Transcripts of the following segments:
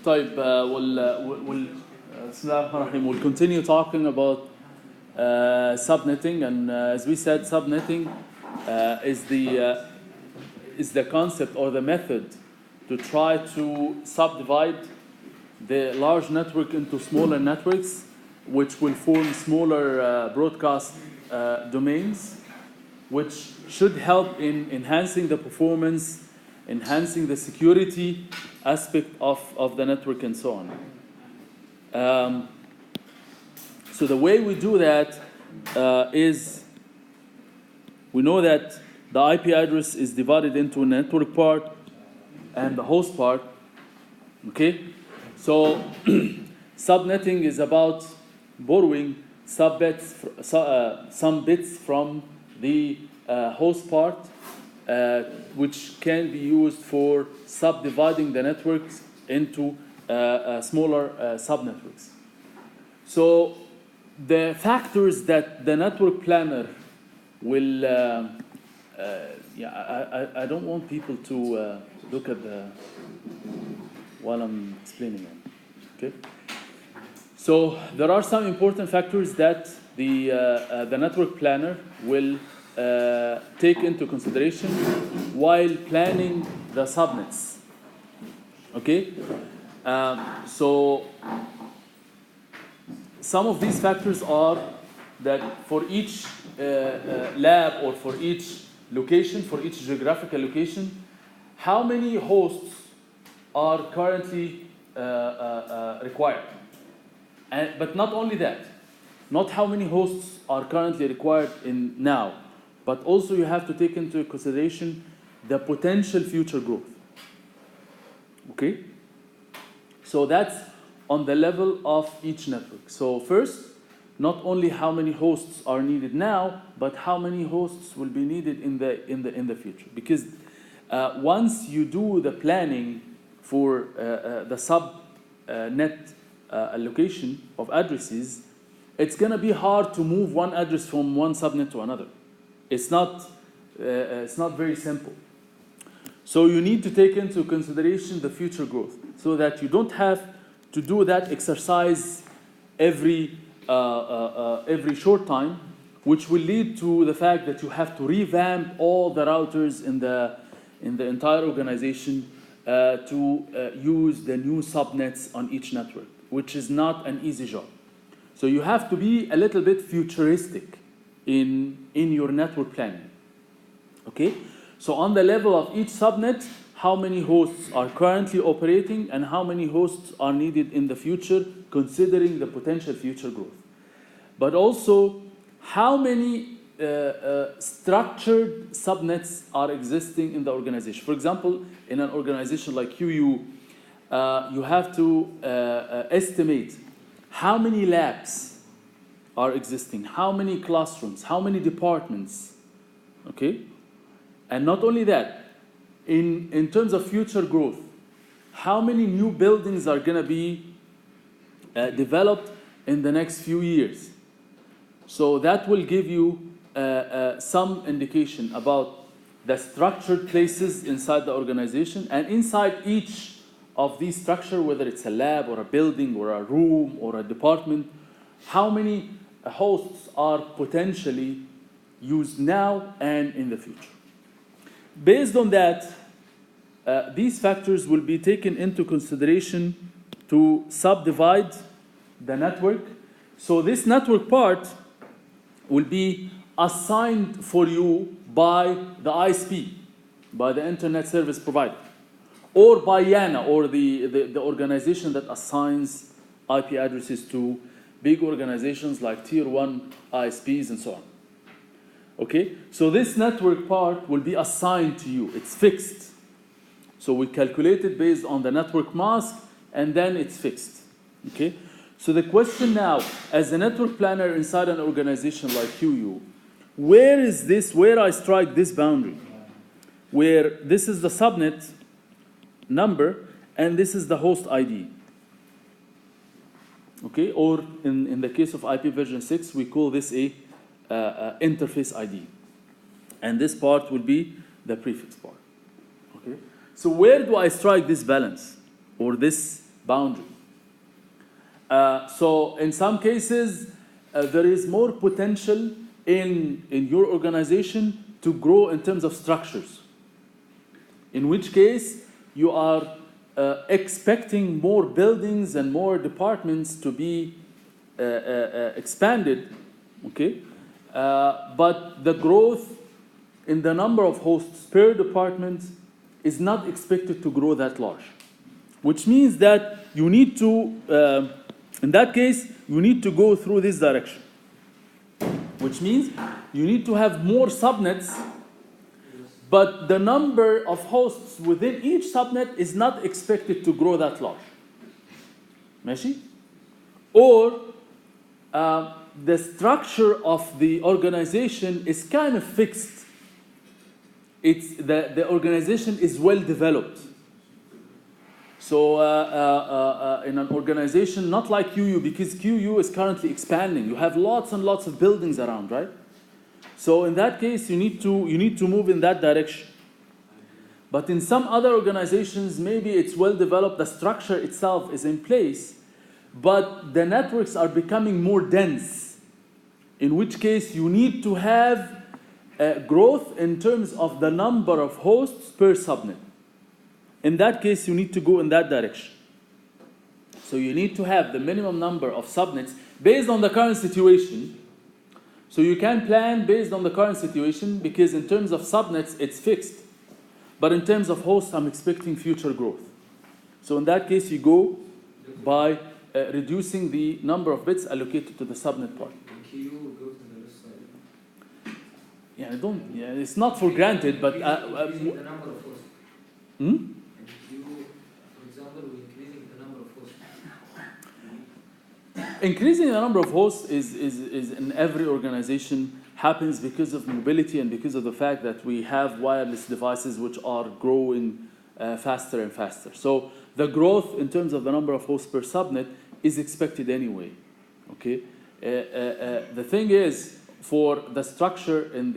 طيب we'll continue talking about subnetting, and as we said, subnetting is the concept or the method to try to subdivide the large network into smaller networks, which will form smaller broadcast domains, which should help in enhancing the performance, enhancing the security aspect of the network, and so on. So the way we do that is, we know that the IP address is divided into a network part and the host part. Okay? So subnetting is about borrowing some bits from the host part, which can be used for subdividing the networks into smaller subnetworks. So the factors that the network planner will, I don't want people to look at while I'm explaining it. Okay. So there are some important factors that the network planner will take into consideration while planning the subnets. Okay. So some of these factors are that for each lab or for each location, for each geographical location, how many hosts are currently required. But not only that, not how many hosts are currently required now, but also you have to take into consideration the potential future growth. Okay? So that's on the level of each network. So first, not only how many hosts are needed now, but how many hosts will be needed in the future. Because once you do the planning for the subnet allocation of addresses, it's going to be hard to move one address from one subnet to another. It's not very simple. So you need to take into consideration the future growth, so that you don't have to do that exercise every short time, which will lead to the fact that you have to revamp all the routers in the entire organization to use the new subnets on each network, which is not an easy job. So you have to be a little bit futuristic in your network planning. Okay? So on the level of each subnet, how many hosts are currently operating and how many hosts are needed in the future, considering the potential future growth. But also, how many structured subnets are existing in the organization. For example, in an organization like QU, you have to estimate how many labs are existing, how many classrooms, how many departments. Okay? And not only that, in terms of future growth, how many new buildings are going to be developed in the next few years? So that will give you some indication about the structured places inside the organization, and inside each of these structures, whether it's a lab or a building or a room or a department, how many hosts are potentially used now and in the future. Based on that, these factors will be taken into consideration to subdivide the network. So this network part will be assigned for you by the ISP, by the internet service provider, or by YANA, or the organization that assigns IP addresses to big organizations like Tier 1 ISPs and so on. Okay? So this network part will be assigned to you. It's fixed. So we calculate it based on the network mask, and then it's fixed. Okay? So the question now, as a network planner inside an organization like QU, where I strike this boundary? Where this is the subnet number, and this is the host ID. Okay? Or in the case of IP version 6, we call this a interface ID. And this part will be the prefix part. Okay? So where do I strike this balance, or this boundary. So in some cases, there is more potential in your organization to grow in terms of structures, in which case you are expecting more buildings and more departments to be expanded, okay? But the growth in the number of hosts per department is not expected to grow that large, which means that you need to, in that case, you need to go through this direction, which means you need to have more subnets, but the number of hosts within each subnet is not expected to grow that large. ماشي? Or the structure of the organization is kind of fixed. The organization is well developed. So in an organization not like QU, because QU is currently expanding, you have lots and lots of buildings around, right? So in that case, you need to move in that direction. But in some other organizations, maybe it's well developed, the structure itself is in place, but the networks are becoming more dense, in which case you need to have growth in terms of the number of hosts per subnet. In that case, you need to go in that direction. So you need to have the minimum number of subnets based on the current situation. So you can plan based on the current situation, because in terms of subnets, it's fixed. But in terms of hosts, I'm expecting future growth. So in that case, you go by reducing the number of bits allocated to the subnet part. Yeah, it's not for granted, but... the number of hosts. Hmm? For example, we're increasing the number of hosts. Increasing the number of hosts is in every organization happens because of mobility and because of the fact that we have wireless devices which are growing faster and faster. So the growth in terms of the number of hosts per subnet is expected anyway. Okay. The thing is, for the structure in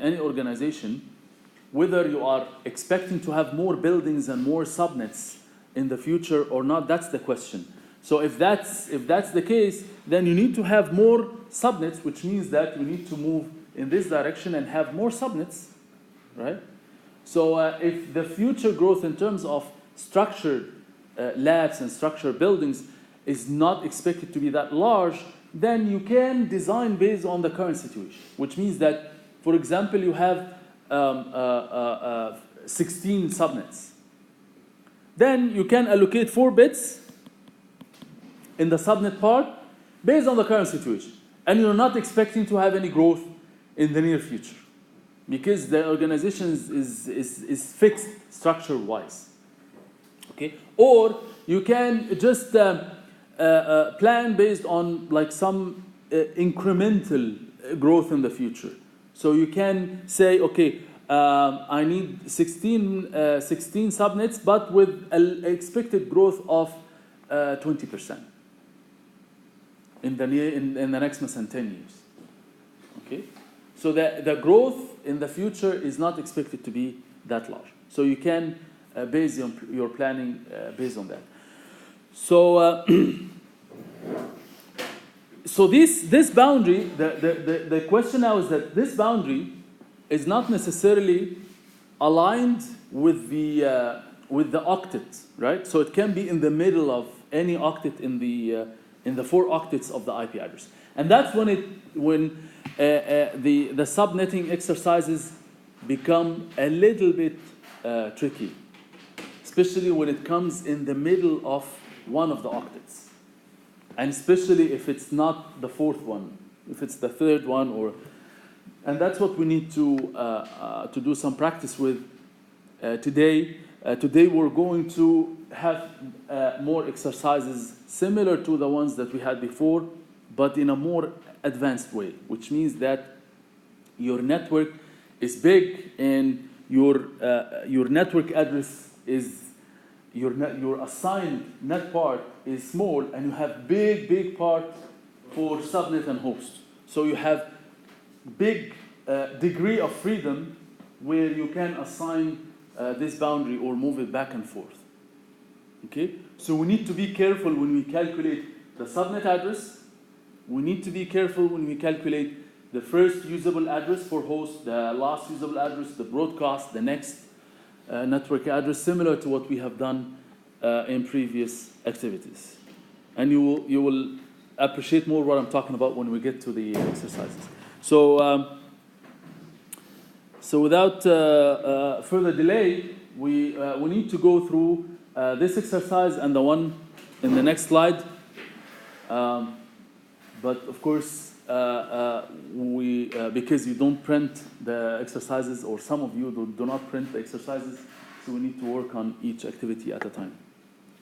any organization, whether you are expecting to have more buildings and more subnets in the future or not, that's the question. So if that's the case, then you need to have more subnets, which means that you need to move in this direction and have more subnets, right? So if the future growth in terms of structured labs and structured buildings is not expected to be that large, then you can design based on the current situation, which means that, for example, you have 16 subnets. Then you can allocate 4 bits in the subnet part based on the current situation. And you're not expecting to have any growth in the near future, because the organization is fixed structure-wise. Okay? Or you can just plan based on like some incremental growth in the future. So you can say, okay, I need 16 subnets, but with an expected growth of 20% in the next months and 10 years. Okay, so the growth in the future is not expected to be that large. So you can base your planning based on that. So so this boundary, the question now is that this boundary is not necessarily aligned with the octet, right? So it can be in the middle of any octet in the 4 octets of the IP address, and that's when the subnetting exercises become a little bit tricky, especially when it comes in the middle of one of the octets, and especially if it's not the 4th one, if it's the 3rd one, and that's what we need to do some practice with today. Today we're going to have more exercises similar to the ones that we had before, but in a more advanced way, which means that your network is big and your network address is your assigned net part is small, and you have big part for subnet and host. So you have big degree of freedom where you can assign this boundary or move it back and forth. Okay, so we need to be careful when we calculate the subnet address. We need to be careful when we calculate the first usable address for host, the last usable address, the broadcast, the next network address, similar to what we have done in previous activities. And you will appreciate more what I'm talking about when we get to the exercises. So, so without further delay, we need to go through this exercise and the one in the next slide. But of course, because you don't print the exercises, or some of you do not print the exercises, so we need to work on each activity at a time.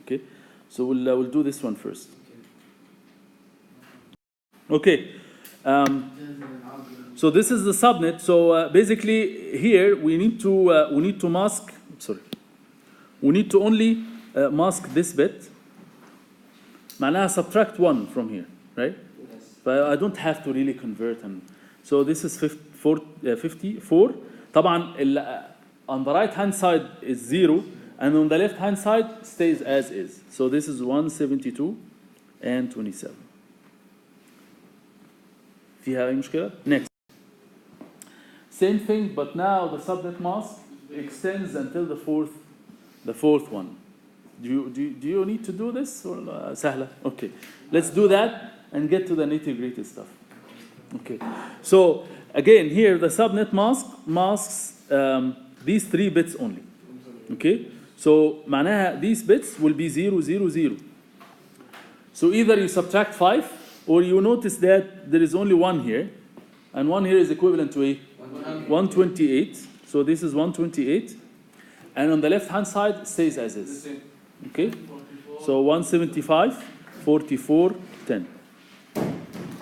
Okay, so we'll do this one first. Okay, so this is the subnet. So basically, here we need to mask. Sorry, we need to only mask this bit. معناها subtract 1 from here, right? But I don't have to really convert. And so this is 54. طبعا on the right hand side is 0, and on the left hand side stays as is. So this is 172 and 27. فيها أي مشكلة? Next. Same thing, but now the subnet mask extends until the fourth one. Do you need to do this or سهلة? Okay, let's do that and get to the nitty-gritty stuff. Okay, so again here the subnet masks these 3 bits only. Okay, so معناها these bits will be 0 0 0. So either you subtract 5, or you notice that there is only 1 here, and 1 here is equivalent to a 128. So this is 128, and on the left hand side stays as is. Okay, so 175 44 10.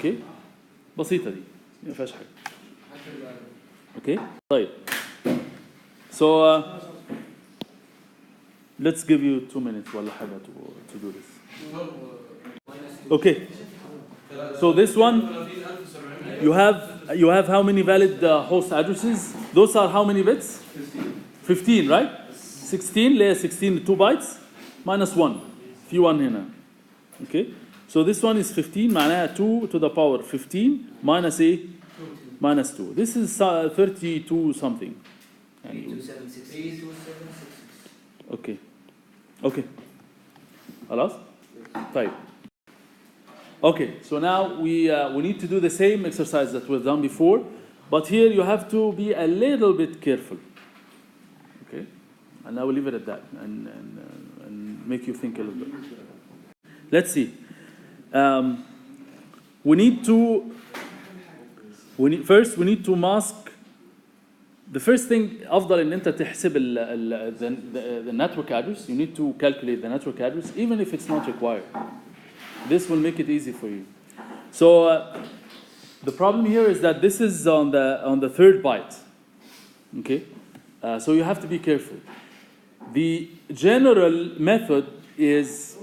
اوكي بسيطه دي ما فيهاش حاجه. اوكي طيب, so let's give you 2 minutes ولا حاجه to do this. Okay, so this one you have how many valid host addresses? Those are how many bits? 15, right? 16 layer 16 2 bytes minus 1 في 1 هنا. Okay, so this one is 15, معناها 2 to the power 15 minus a minus 2. This is 32 something. 8276. Okay. Okay. خلاص؟ طيب. Okay, so now we need to do the same exercise that we've done before, but here you have to be a little bit careful. Okay, and I will leave it at that and make you think a little bit. Let's see. We need to mask. The first thing, أفضل إن أنت تحسب the network address. You need to calculate the network address, even if it's not required. This will make it easy for you. So the problem here is that this is on the 3rd byte. Okay, so you have to be careful. The general method is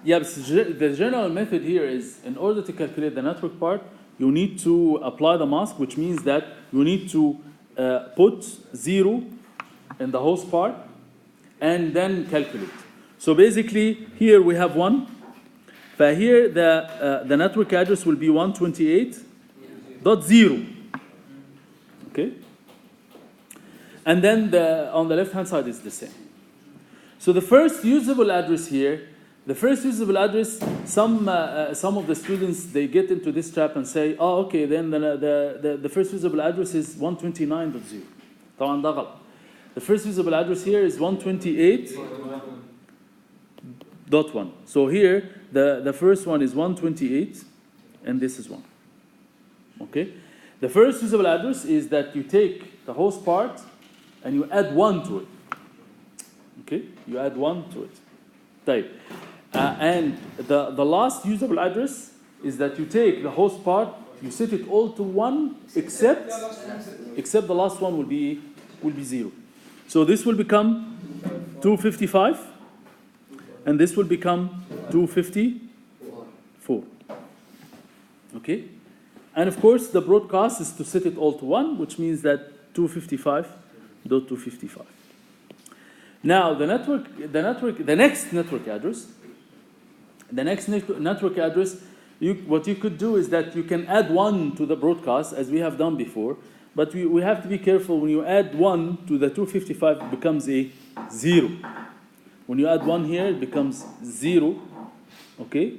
the general method here is, in order to calculate the network part, you need to apply the mask, which means that you need to put 0 in the host part and then calculate. So basically, here we have 1. But here the network address will be 128.0. Okay? And then on the left-hand side is the same. So the first usable address here, some of the students, they get into this trap and say, oh, okay, then the first usable address is 129.0. طبعا ده غلط. The first usable address here is 128.1. So here, the first one is 128, and this is 1. Okay? The first usable address is that you take the host part and you add 1 to it. Okay? You add 1 to it. Type. And the last usable address is that you take the host part, you set it all to 1, except the last one will be 0. So this will become 255, and this will become 254. Okay? And of course, the broadcast is to set it all to 1, which means that 255.255. Now the next network address, what you could do is that you can add 1 to the broadcast as we have done before, but we have to be careful. When you add 1 to the 255, it becomes a 0. When you add 1 here, it becomes 0, okay?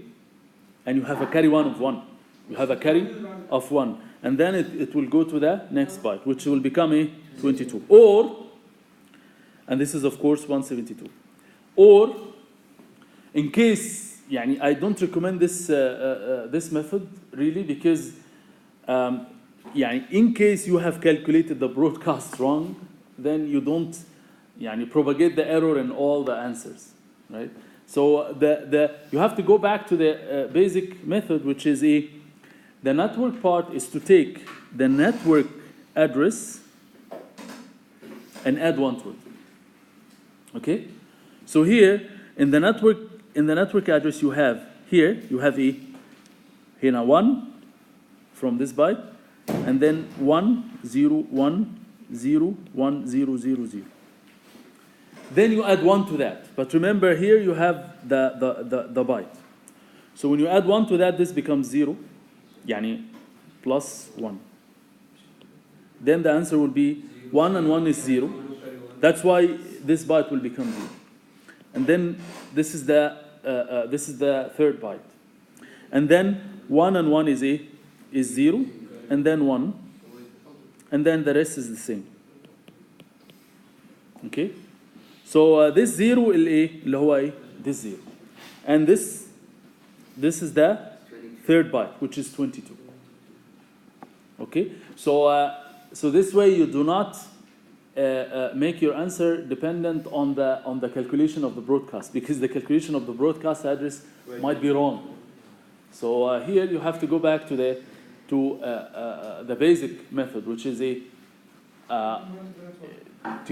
And you have a carry 1 of 1. You have a carry of 1. And then it will go to the next byte, which will become a 22. Or, and this is of course 172. Or, in case, I don't recommend this method really, because in case you have calculated the broadcast wrong, then you don't propagate the error in all the answers, right? So you have to go back to the basic method, which is the network part is to take the network address and add 1 to it. Okay? So here in the network address you have here a 1 from this byte, and then 1 0 1 0 1 0 0 0. Then you add 1 to that. But remember, here you have the byte. So when you add 1 to that, this becomes 0, plus 1. Then the answer will be 1 and 1 is 0. That's why this byte will become 0. And then this is the third byte. And then 1 and 1 is 0, and then 1, and then the rest is the same. Okay? So this 0 اللي هو this 0. And this is the third byte, which is 22. Okay? So this way you do not make your answer dependent on the calculation of the broadcast, because the calculation of the broadcast address might be wrong. So here you have to go back to the basic method, which is to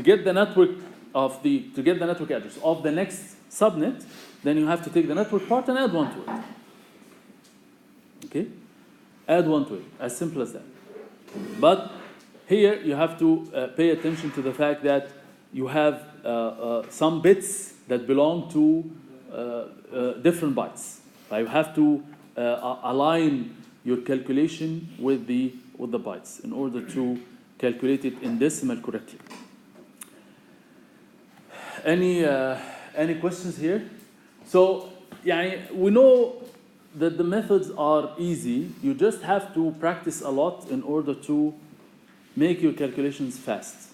get the network address of the next subnet. Then you have to take the network part and add 1 to it. Okay, add 1 to it, as simple as that. But here you have to pay attention to the fact that you have some bits that belong to different bytes. You have to align your calculation with the bytes in order to calculate it in decimal correctly. Any questions here? So we know that the methods are easy. You just have to practice a lot in order to make your calculations fast.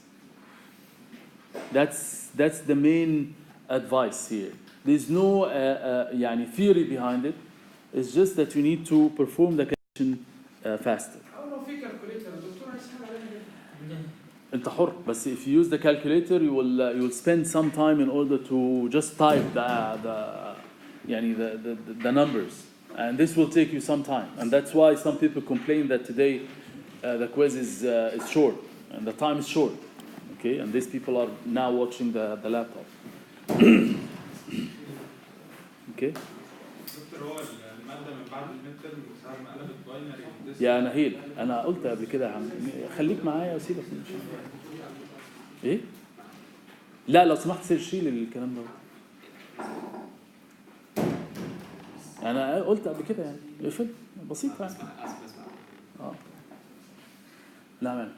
That's the main advice here. There's no theory behind it. It's just that you need to perform the calculation faster. انت حر, بس if you use the calculator you will spend some time in order to just type the numbers, and this will take you some time, and that's why some people complain that today the quiz is short and the time is short. Okay, and these people are now watching the laptop. Okay. يا نهيل انا قلت قبل كده يا عم خليك معايا وسيبك من ايه. لا لو سمحت شيل الكلام ده. انا قلت قبل كده اقفل بسيط لا مان.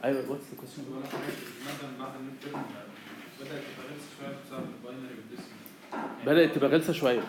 ايوه what's the question؟ بدأت تبقى غلسة شوية.